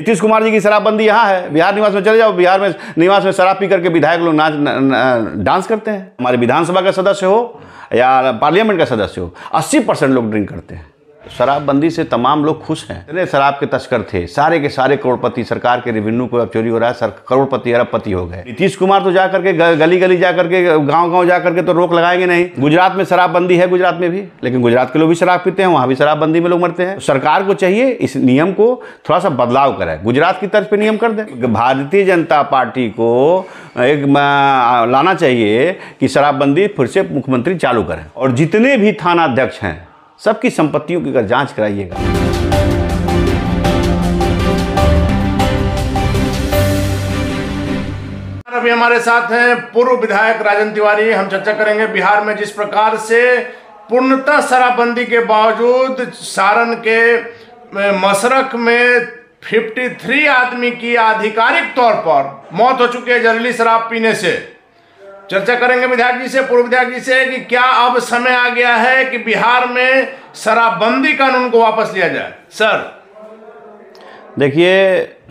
नीतीश कुमार जी की शराबबंदी यहाँ है, बिहार निवास में चले जाओ, बिहार में निवास में शराब पी करके विधायक लोग डांस करते हैं। हमारे विधानसभा का सदस्य हो या पार्लियामेंट का सदस्य हो, 80% लोग ड्रिंक करते हैं। शराबबंदी से तमाम लोग खुश हैं। इतने शराब के तस्कर थे, सारे के सारे करोड़पति, सरकार के रेवेन्यू को अब चोरी हो रहा है, करोड़पति अरबपति हो गए। नीतीश कुमार तो जा करके गली गली जा करके, गांव गांव जा करके तो रोक लगाएंगे नहीं। गुजरात में शराबबंदी है, गुजरात में भी, लेकिन गुजरात के लोग भी शराब पीते हैं, वहां भी शराबबंदी में लोग मरते हैं। सरकार को चाहिए इस नियम को थोड़ा सा बदलाव करे, गुजरात की तर्ज पे नियम कर दे। भारतीय जनता पार्टी को एक लाना चाहिए कि शराबबंदी फिर से मुख्यमंत्री चालू करें, और जितने भी थाना अध्यक्ष हैं सबकी संपत्तियों की जांच कराइएगा। अभी हमारे साथ हैं पूर्व विधायक राजन तिवारी। हम चर्चा करेंगे बिहार में जिस प्रकार से पूर्णतः शराबबंदी के बावजूद सारण के मशरक में 53 आदमी की आधिकारिक तौर पर मौत हो चुकी है जहरीली शराब पीने से। चर्चा करेंगे विधायक जी से, पूर्व विधायक जी से, कि क्या अब समय आ गया है कि बिहार में शराबबंदी कानून को वापस लिया जाए। सर देखिए,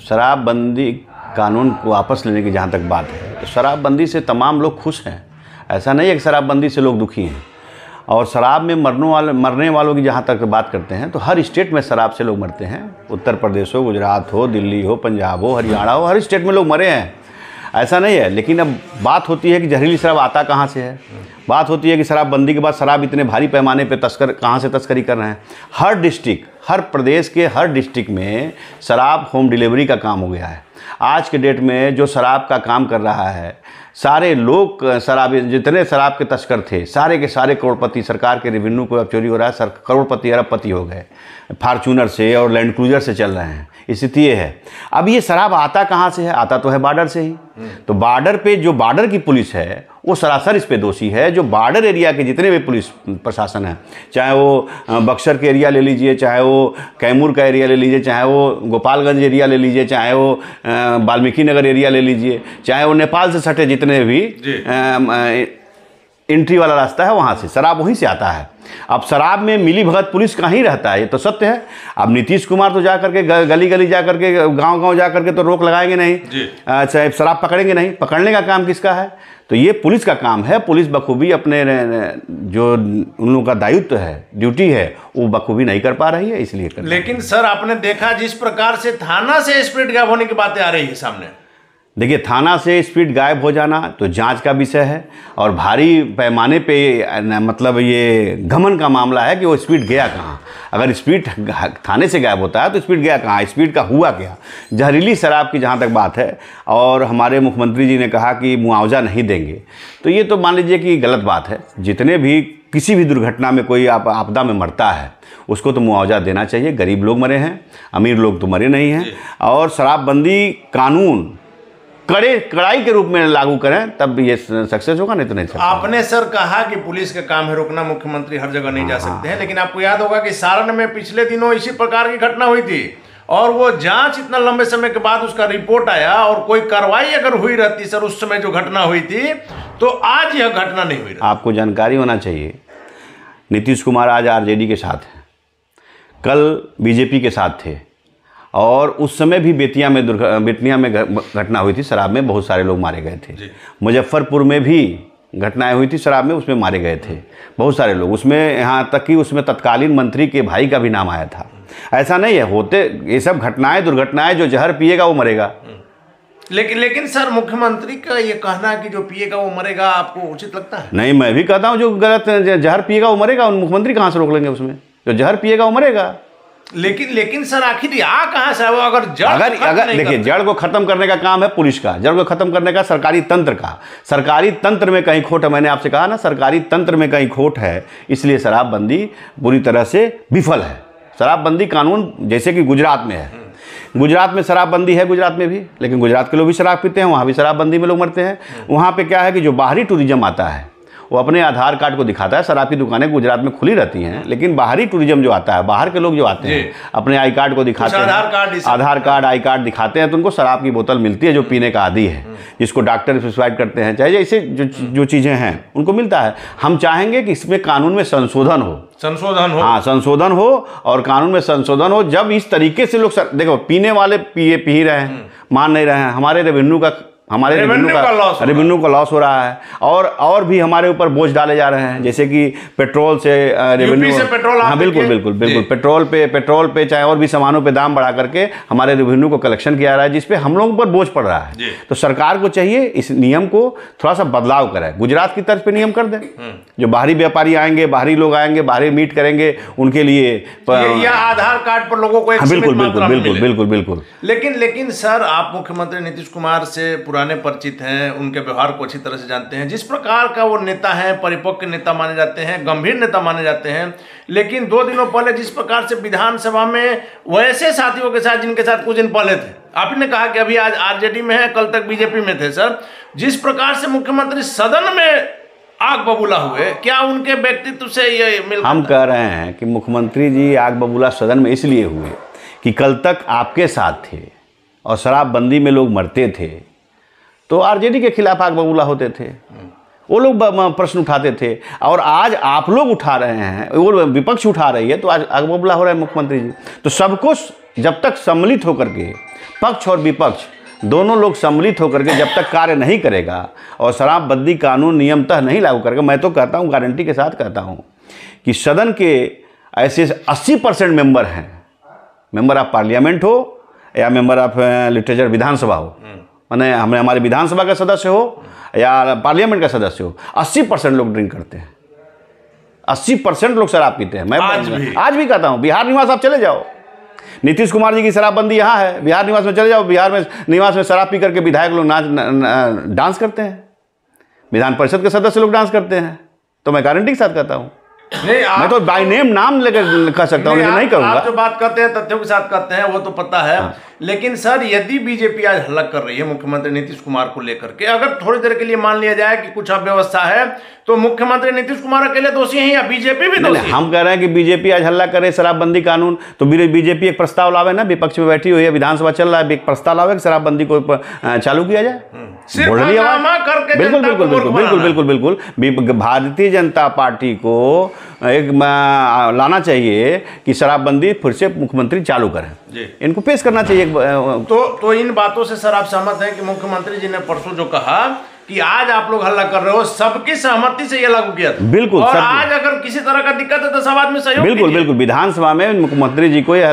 शराबबंदी कानून को वापस लेने की जहाँ तक बात है, तो शराबबंदी से तमाम लोग खुश हैं। ऐसा नहीं है कि शराबबंदी से लोग दुखी हैं। और शराब में मरने वालों की जहाँ तक बात करते हैं तो हर स्टेट में शराब से लोग मरते हैं। उत्तर प्रदेश हो, गुजरात हो, दिल्ली हो, पंजाब हो, हरियाणा हो, हर स्टेट में लोग मरे हैं, ऐसा नहीं है। लेकिन अब बात होती है कि जहरीली शराब आता कहाँ से है। बात होती है कि शराबबंदी के बाद शराब इतने भारी पैमाने पे तस्कर कहाँ से तस्करी कर रहे हैं। हर डिस्ट्रिक्ट, हर प्रदेश के हर डिस्ट्रिक्ट में शराब होम डिलीवरी का काम हो गया है। आज के डेट में जो शराब का काम कर रहा है, सारे लोग शराबी, जितने शराब के तस्कर थे, सारे के सारे करोड़पति, सरकार के रेवेन्यू को अब चोरी हो रहा है, करोड़पति अरबपति हो गए। फार्चूनर से और लैंड क्रूजर से चल रहे हैं। स्थिति ये है। अब ये शराब आता कहाँ से है? आता तो है बॉर्डर से ही। तो बॉर्डर पे जो बॉर्डर की पुलिस है वो सरासर इस पे दोषी है। जो बॉर्डर एरिया के जितने भी पुलिस प्रशासन है, चाहे वो बक्सर के एरिया ले लीजिए, चाहे वो कैमूर का एरिया ले लीजिए, चाहे वो गोपालगंज एरिया ले लीजिए, चाहे वो वाल्मीकि नगर एरिया ले लीजिए, चाहे वो नेपाल से सटे जितने भी एंट्री वाला रास्ता है, वहाँ से शराब वहीं से आता है। अब शराब में मिली भगत पुलिस का ही रहता है, ये तो सत्य है। अब नीतीश कुमार तो जा करके गली गली जा करके, गांव गांव जा करके तो रोक लगाएंगे नहीं, चाहे शराब पकड़ेंगे नहीं। पकड़ने का काम किसका है? तो ये पुलिस का काम है। पुलिस बखूबी अपने जो उन लोगों का दायित्व है, ड्यूटी है, वो बखूबी नहीं कर पा रही है, इसलिए कर। लेकिन सर, आपने देखा जिस प्रकार से थाना से स्पीड गायब होने की बातें आ रही है सामने। देखिए, थाना से स्पीड गायब हो जाना तो जांच का विषय है, और भारी पैमाने पे मतलब ये घमन का मामला है कि वो स्पीड गया कहाँ। अगर स्पीड थाने से गायब होता है तो स्पीड गया कहाँ, स्पीड का हुआ क्या। जहरीली शराब की जहाँ तक बात है, और हमारे मुख्यमंत्री जी ने कहा कि मुआवजा नहीं देंगे, तो ये तो मान लीजिए कि गलत बात है। जितने भी किसी भी दुर्घटना में कोई आपदा में मरता है उसको तो मुआवजा देना चाहिए। गरीब लोग मरे हैं, अमीर लोग तो मरे नहीं हैं। और शराबबंदी कानून कड़ाई के रूप में लागू करें, तब ये सक्सेस होगा, नहीं तो नहीं। आपने सर कहा कि पुलिस का काम है रोकना, मुख्यमंत्री हर जगह नहीं जा सकते हैं, लेकिन आपको याद होगा कि सारण में पिछले दिनों इसी प्रकार की घटना हुई थी, और वो जांच इतना लंबे समय के बाद उसका रिपोर्ट आया, और कोई कार्रवाई अगर हुई रहती सर उस समय जो घटना हुई थी, तो आज यह घटना नहीं हुई। आपको जानकारी होना चाहिए, नीतीश कुमार आज आरजेडी के साथ है, कल बीजेपी के साथ थे, और उस समय भी बेतिया में घटना हुई थी, शराब में बहुत सारे लोग मारे गए थे। मुजफ्फरपुर में भी घटनाएं हुई थी शराब में, उसमें मारे गए थे बहुत सारे लोग। उसमें यहाँ तक कि उसमें तत्कालीन मंत्री के भाई का भी नाम आया था। ऐसा नहीं है, होते ये सब घटनाएं, दुर्घटनाएं, जो जहर पिएगा वो मरेगा। लेकिन सर, मुख्यमंत्री का ये कहना कि जो पिएगा वो मरेगा, आपको उचित लगता है? नहीं, मैं भी कहता हूँ जो गलत जहर पिएगा वो मरेगा। मुख्यमंत्री कहाँ से रोक लेंगे उसमें? जो जहर पिएगा वो मरेगा। लेकिन सर, आखिर आ कहाँ से वो? अगर देखिए, जड़ को खत्म करने का काम है पुलिस का, जड़ को खत्म करने का सरकारी तंत्र का। सरकारी तंत्र में कहीं खोट है, मैंने आपसे कहा ना, सरकारी तंत्र में कहीं खोट है, इसलिए शराबबंदी बुरी तरह से विफल है। शराबबंदी कानून जैसे कि गुजरात में है, गुजरात में शराबबंदी है, गुजरात में भी, लेकिन गुजरात के लोग भी शराब पीते हैं, वहाँ भी शराबबंदी में लोग मरते हैं। वहाँ पे क्या है कि जो बाहरी टूरिज्म आता है वो अपने आधार कार्ड को दिखाता है। शराब की दुकानें गुजरात में खुली रहती हैं, लेकिन बाहरी टूरिज्म जो आता है, बाहर के लोग जो आते हैं अपने आई कार्ड को दिखाते हैं, आधार कार्ड आई कार्ड दिखाते हैं, तो उनको शराब की बोतल मिलती है जो पीने का आदी है, जिसको डॉक्टर प्रिस्क्राइब करते हैं, चाहे ऐसे जो चीज़ें हैं उनको मिलता है। हम चाहेंगे कि इसमें कानून में संशोधन हो। हाँ, संशोधन हो और कानून में संशोधन हो। जब इस तरीके से लोग देखो, पीने वाले पी रहे हैं, मान नहीं रहे हैं, हमारे रेवेन्यू का लॉस हो रहा है, और भी हमारे ऊपर बोझ डाले जा रहे हैं, जैसे कि पेट्रोल से रेवेन्यू से पेट्रोल, हाँ बिल्कुल पेट्रोल पे चाहे और भी सामानों पे दाम बढ़ा करके हमारे रेवेन्यू को कलेक्शन किया जा रहा है, जिसपे हम लोगों पर बोझ पड़ रहा है। तो सरकार को चाहिए इस नियम को थोड़ा सा बदलाव करे, गुजरात की तर्ज पे नियम कर दे। जो बाहरी व्यापारी आएंगे, बाहरी लोग आएंगे, बाहरी मीट करेंगे, उनके लिए या आधार कार्ड पर लोगों को बिल्कुल। लेकिन सर, आप मुख्यमंत्री नीतीश कुमार से पुराने परिचित हैं, उनके व्यवहार को अच्छी तरह से जानते हैं, जिस प्रकार का वो नेता है, परिपक्व नेता माने जाते हैं, गंभीर नेता माने जाते हैं। लेकिन 2 दिनों पहले जिस प्रकार से विधानसभा में वैसे साथियों के साथ जिनके साथ कुछ दिन पहले थे, आपने कहा कि अभी आज आरजेडी में है, कल तक बीजेपी में थे, सर जिस प्रकार से मुख्यमंत्री सदन में आग बबूला हुए, क्या उनके व्यक्तित्व से ये मिलता? हम कह रहे हैं कि मुख्यमंत्री जी आग बबूला सदन में इसलिए हुए कि कल तक आपके साथ थे और शराबबंदी में लोग मरते थे, तो आरजेडी के खिलाफ आग बबूला होते थे, वो लोग प्रश्न उठाते थे, और आज आप लोग उठा रहे हैं, वो विपक्ष उठा रही है, तो आज आग बबूला हो रहा है मुख्यमंत्री जी। तो सबको जब तक सम्मिलित होकर के, पक्ष और विपक्ष दोनों लोग सम्मिलित होकर के जब तक कार्य नहीं करेगा और शराबबंदी कानून नियमतः नहीं लागू करेगा, मैं तो कहता हूँ, गारंटी के साथ कहता हूँ कि सदन के ऐसे 80% मेंबर हैं, मेंबर ऑफ पार्लियामेंट हो या मेंबर ऑफ लिटरेचर विधानसभा हो, माने हमारे विधानसभा का सदस्य हो या पार्लियामेंट का सदस्य हो, 80% लोग ड्रिंक करते हैं, 80% लोग शराब पीते हैं। मैं आज भी कहता हूँ, बिहार निवास आप चले जाओ, नीतीश कुमार जी की शराबबंदी यहाँ है, बिहार निवास में चले जाओ, बिहार में निवास में शराब पी करके विधायक लोग डांस करते हैं, विधान परिषद के सदस्य लोग डांस करते हैं। तो मैं गारंटी के साथ कहता हूँ, मैं तो बाय नेम नाम लेकर कह सकता हूँ, लेकिन नहीं कहूँगा। आप जो बात करते हैं तथ्यों के साथ करते हैं, वो तो पता है। लेकिन सर, यदि बीजेपी आज हल्ला कर रही है मुख्यमंत्री नीतीश कुमार को लेकर के, अगर थोड़ी देर के लिए मान लिया जाए कि कुछ अव्यवस्था है, तो मुख्यमंत्री नीतीश कुमार अकेले दोषी हैं या बीजेपी भी दोषी? हम कह रहे हैं कि बीजेपी आज हल्ला करे शराबबंदी कानून, तो बीजेपी एक प्रस्ताव लावे ना, विपक्ष में बैठी हुई है, विधानसभा चल रहा है, एक प्रस्ताव लावे कि शराबबंदी को चालू किया जाए। बिल्कुल। भारतीय जनता पार्टी को एक लाना चाहिए कि शराबबंदी फिर से मुख्यमंत्री चालू करें, इनको पेश करना चाहिए। तो इन बातों से सर आप सहमत हैं कि मुख्यमंत्री जी ने परसों जो कहा कि आज आप लोग हल्ला कर रहे हो, सबकी सहमति से ये लागू किया था? बिल्कुल। और आज अगर किसी तरह का दिक्कत है तो सब आदमी सहयोग। बिल्कुल। विधानसभा में मुख्यमंत्री जी को यह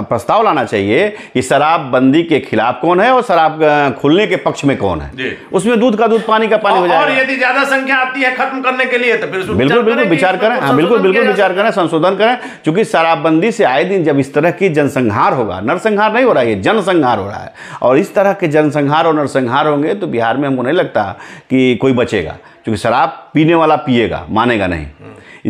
प्रस्ताव लाना चाहिए कि शराबबंदी के खिलाफ कौन है और शराब खुलने के पक्ष में कौन है, उसमें दूध का दूध पानी का पानी हो जाएगा। और यदि ज्यादा संख्या आती है खत्म करने के लिए तो फिर बिल्कुल विचार करें। हाँ, बिल्कुल विचार करें, संशोधन करें, क्योंकि शराबबंदी से आए दिन जब इस तरह की जनसंहार होगा, नरसंहार नहीं हो रहा है, जनसंहार हो रहा है, और इस तरह के जनसंहार और नरसंहार होंगे तो बिहार में हमको नहीं लगता कि कोई बचेगा, क्योंकि शराब पीने वाला पिएगा, मानेगा नहीं।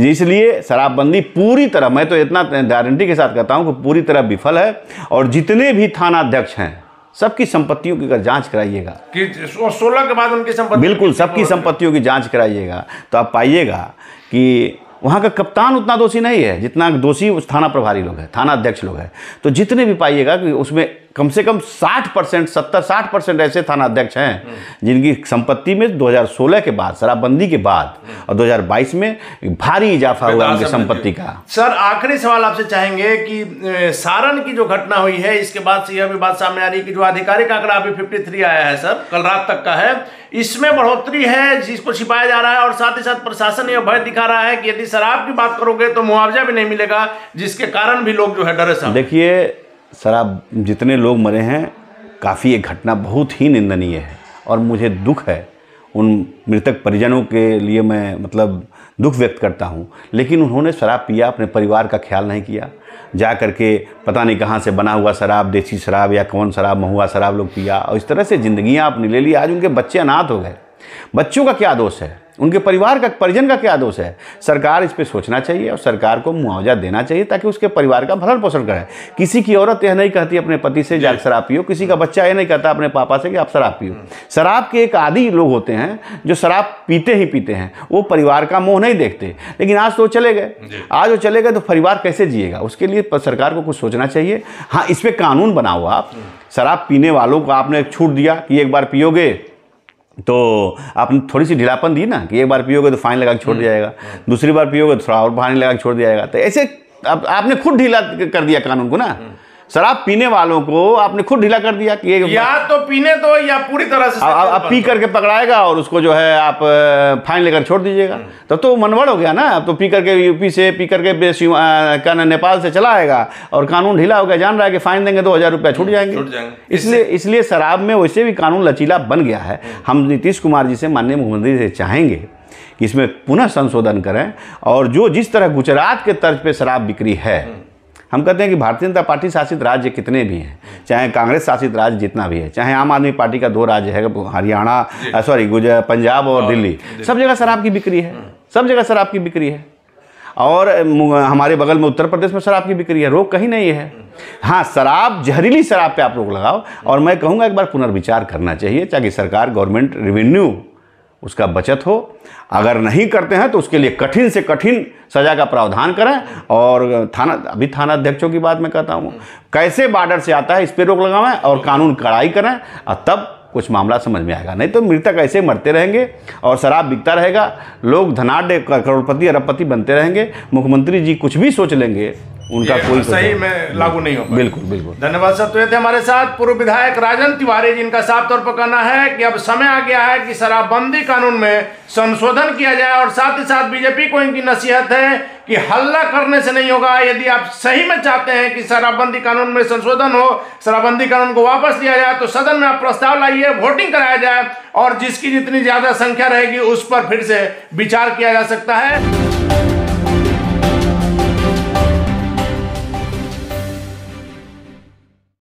इसलिए शराबबंदी पूरी तरह, मैं तो इतना गारंटी के साथ कहता हूं कि पूरी तरह विफल है, और जितने भी थाना अध्यक्ष हैं सबकी संपत्तियों की अगर जांच कराइएगा कि 16 के बाद उनकी संपत्ति, बिल्कुल सबकी संपत्तियों की जांच कराइएगा, तो आप पाइएगा कि वहाँ का कप्तान उतना दोषी नहीं है जितना दोषी उस थाना प्रभारी लोग हैं, थाना अध्यक्ष लोग हैं। तो जितने भी पाइएगा कि उसमें कम से कम 60%, 70-60% ऐसे थाना अध्यक्ष हैं जिनकी संपत्ति में 2016 के बाद, शराबबंदी के बाद और 2022 में भारी इजाफा हुआ उनकी संपत्ति का। सर, आखिरी सवाल आपसे चाहेंगे कि सारण की जो घटना हुई है, इसके बाद से यह भी बात सामने आ रही है कि जो आधिकारिक आंकड़ा अभी 53 आया है सर, कल रात तक का है, इसमें बढ़ोतरी है जिसको छिपाया जा रहा है, और साथ ही साथ प्रशासन यह भय दिखा रहा है कि यदि शराब की बात करोगे तो मुआवजा भी नहीं मिलेगा, जिसके कारण भी लोग जो है डरे। साहब देखिए, शराब जितने लोग मरे हैं, काफ़ी एक घटना बहुत ही निंदनीय है, और मुझे दुख है उन मृतक परिजनों के लिए, मैं मतलब दुख व्यक्त करता हूँ। लेकिन उन्होंने शराब पिया, अपने परिवार का ख्याल नहीं किया, जा करके पता नहीं कहाँ से बना हुआ शराब, देसी शराब या कौन शराब, महुआ शराब लोग पिया, और इस तरह से ज़िंदगियाँ अपनी ले ली। आज उनके बच्चे अनाथ हो गए। बच्चों का क्या दोष है? उनके परिवार का, परिजन का क्या दोष है? सरकार इस पे सोचना चाहिए और सरकार को मुआवजा देना चाहिए ताकि उसके परिवार का भरण पोषण करे। किसी की औरत यह नहीं कहती अपने पति से जाकर शराब पियो, किसी का बच्चा यह नहीं कहता अपने पापा से कि आप शराब पियो। शराब के एक आदी लोग होते हैं जो शराब पीते ही पीते हैं, वो परिवार का मोह नहीं देखते। लेकिन आज तो चले गए, आज वो चले गए तो परिवार कैसे जिएगा? उसके लिए सरकार को कुछ सोचना चाहिए। हाँ, इस पर कानून बनाओ आप। शराब पीने वालों को आपने एक छूट दिया कि एक बार पियोगे तो आपने थोड़ी सी ढीलापन दी ना, कि एक बार पियोगे तो फाइन लगा के छोड़ दिया जाएगा, दूसरी बार पियोगे तो थोड़ा और फाइन लगा के छोड़ दिया जाएगा। तो ऐसे आपने खुद ढीला कर दिया कानून को ना। शराब पीने वालों को आपने खुद ढीला कर दिया कि या तो पीने दो या पूरी तरह से आप पी करके पकड़ाएगा और उसको जो है आप फाइन लेकर छोड़ दीजिएगा। तब तो मनवड़ हो गया ना। अब तो पी करके यूपी से, पी करके क्या ना नेपाल से चला आएगा और कानून ढीला हो गया, जान रहा है कि फाइन देंगे 2000 रुपया छूट जाएंगे। इसलिए शराब में वैसे भी कानून लचीला बन गया है। हम नीतीश कुमार जी से, माननीय मुख्यमंत्री से चाहेंगे कि इसमें पुनः संशोधन करें और जो जिस तरह गुजरात के तर्ज पे शराब बिक्री है, हम कहते हैं कि भारतीय जनता पार्टी शासित राज्य कितने भी हैं, चाहे कांग्रेस शासित राज्य जितना भी है, चाहे आम आदमी पार्टी का 2 राज्य है, हरियाणा पंजाब और दिल्ली, सब जगह शराब की बिक्री है, सब जगह शराब की बिक्री है। और हमारे बगल में उत्तर प्रदेश में शराब की बिक्री है, रोक कहीं नहीं है। हाँ, शराब, जहरीली शराब पे आप रोक लगाओ। और मैं कहूँगा एक बार पुनर्विचार करना चाहिए ताकि सरकार, गवर्नमेंट रेवेन्यू उसका बचत हो। अगर नहीं करते हैं तो उसके लिए कठिन से कठिन सजा का प्रावधान करें। और अभी थाना अध्यक्षों की बात मैं कहता हूँ, कैसे बॉर्डर से आता है इस पर रोक लगाएं और कानून कड़ाई करें, और तब कुछ मामला समझ में आएगा। नहीं तो मृतक ऐसे मरते रहेंगे और शराब बिकता रहेगा, लोग धनाढ़ करोड़पति अरबपति बनते रहेंगे। मुख्यमंत्री जी कुछ भी सोच लेंगे, उनका कोई सही में लागू नहीं होगा। बिल्कुल बिल्कुल। धन्यवाद सर। तो ये थे हमारे साथ पूर्व विधायक राजन तिवारी, जिनका साफ तौर पर कहना है कि अब समय आ गया है कि शराबबंदी कानून में संशोधन किया जाए। और साथ ही साथ बीजेपी को इनकी नसीहत है कि हल्ला करने से नहीं होगा। यदि आप सही में चाहते हैं कि शराबबंदी कानून में संशोधन हो, शराबबंदी कानून को वापस लिया जाए, तो सदन में आप प्रस्ताव लाइए, वोटिंग कराया जाए और जिसकी जितनी ज्यादा संख्या रहेगी उस पर फिर से विचार किया जा सकता है।